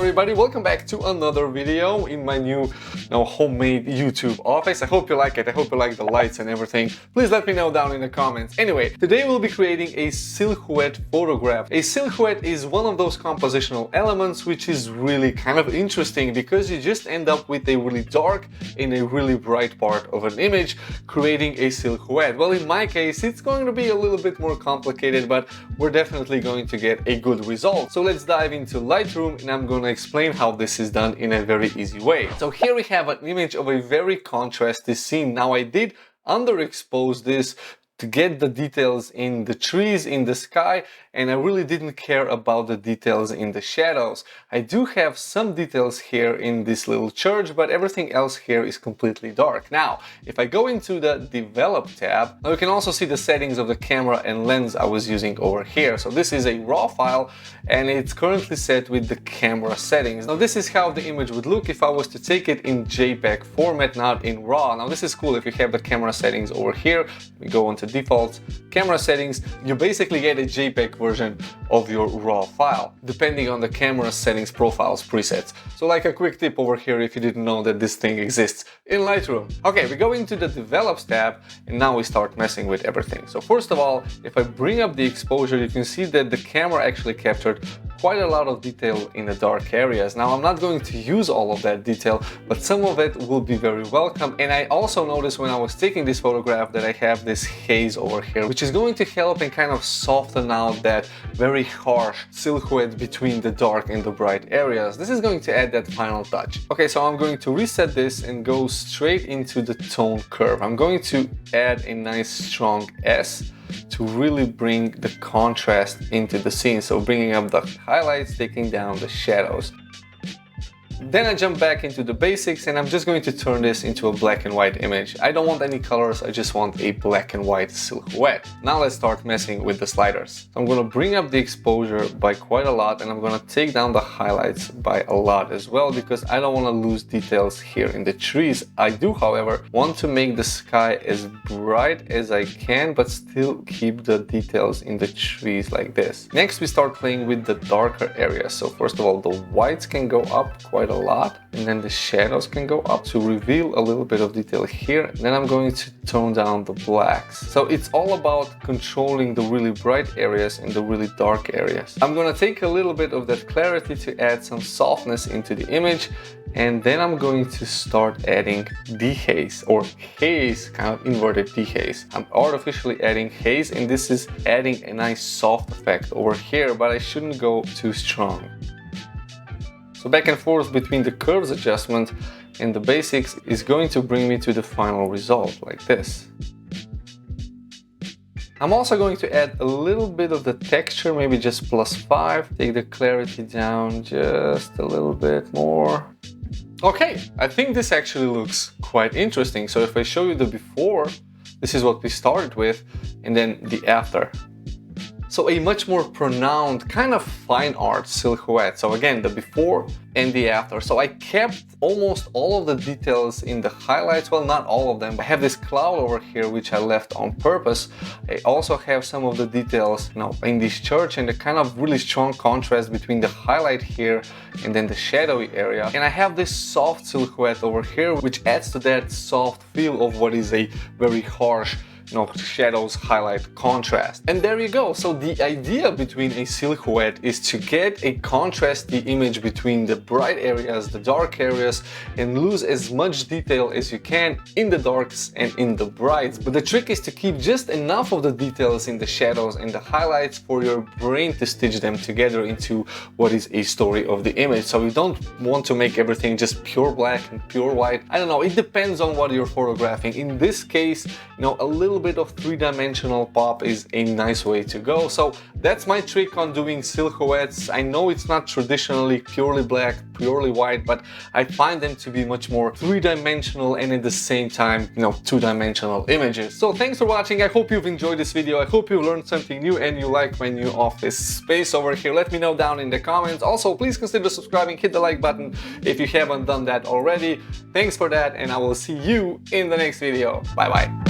everybody, welcome back to another video in my new homemade YouTube office. I hope you like it. I hope you like the lights and everything. Please let me know down in the comments. Anyway, today we'll be creating a silhouette photograph. A silhouette is one of those compositional elements which is really kind of interesting because you just end up with a really dark and a really bright part of an image, creating a silhouette. Well, in my case, it's going to be a little bit more complicated, but we're definitely going to get a good result. So let's dive into Lightroom and I'm going to explain how this is done in a very easy way. So here we have an image of a very contrasty scene. Now I did underexpose this to get the details in the trees, in the sky, and I really didn't care about the details in the shadows. I do have some details here in this little church, but everything else here is completely dark. Now, if I go into the Develop tab, now you can also see the settings of the camera and lens I was using over here. So this is a RAW file, and it's currently set with the camera settings. Now this is how the image would look if I was to take it in JPEG format, not in RAW. Now this is cool if you have the camera settings over here. We go into default camera settings, you basically get a JPEG version of your RAW file, depending on the camera settings profiles presets. So like a quick tip over here if you didn't know that this thing exists in Lightroom. Okay, we go into the Develops tab and now we start messing with everything. So first of all, if I bring up the exposure, you can see that the camera actually captured quite a lot of detail in the dark areas. Now I'm not going to use all of that detail, but some of it will be very welcome. And I also noticed when I was taking this photograph that I have this haze over here, which is going to help and kind of soften out that very harsh silhouette between the dark and the bright areas. This is going to add that final touch. Okay, so I'm going to reset this and go straight into the tone curve. I'm going to add a nice strong S to really bring the contrast into the scene. So bringing up the highlights, taking down the shadows. Then I jump back into the basics and I'm just going to turn this into a black and white image. I don't want any colors, I just want a black and white silhouette. Now let's start messing with the sliders. So I'm going to bring up the exposure by quite a lot and I'm going to take down the highlights by a lot as well because I don't want to lose details here in the trees. I do, however, want to make the sky as bright as I can but still keep the details in the trees like this. Next we start playing with the darker areas. So first of all, the whites can go up quite a lot and then the shadows can go up to reveal a little bit of detail here. And then I'm going to tone down the blacks. So it's all about controlling the really bright areas and the really dark areas. I'm going to take a little bit of that clarity to add some softness into the image, and then I'm going to start adding dehaze or haze, kind of inverted dehaze. I'm artificially adding haze and this is adding a nice soft effect over here, but I shouldn't go too strong. So back and forth between the curves adjustment and the basics is going to bring me to the final result like this. I'm also going to add a little bit of the texture, maybe just +5. Take the clarity down just a little bit more. Okay, I think this actually looks quite interesting. So if I show you the before, this is what we started with, and then the after. So a much more pronounced kind of fine art silhouette. So again, the before and the after. So I kept almost all of the details in the highlights. Well, not all of them. I have this cloud over here, which I left on purpose. I also have some of the details in this church and the kind of really strong contrast between the highlight here and then the shadowy area. And I have this soft silhouette over here, which adds to that soft feel of what is a very harsh shadows, highlight, contrast. And there you go. So the idea between a silhouette is to get a contrasty image between the bright areas, the dark areas, and lose as much detail as you can in the darks and in the brights. But the trick is to keep just enough of the details in the shadows and the highlights for your brain to stitch them together into what is a story of the image. So you don't want to make everything just pure black and pure white. I don't know, it depends on what you're photographing. In this case, a little bit of three-dimensional pop is a nice way to go. So that's my trick on doing silhouettes. I know it's not traditionally purely black, purely white, but I find them to be much more three-dimensional and at the same time, two-dimensional images. So thanks for watching. I hope you've enjoyed this video. I hope you learned something new and you like my new office space over here. Let me know down in the comments. Also, please consider subscribing, hit the like button if you haven't done that already. Thanks for that, and I will see you in the next video. Bye bye.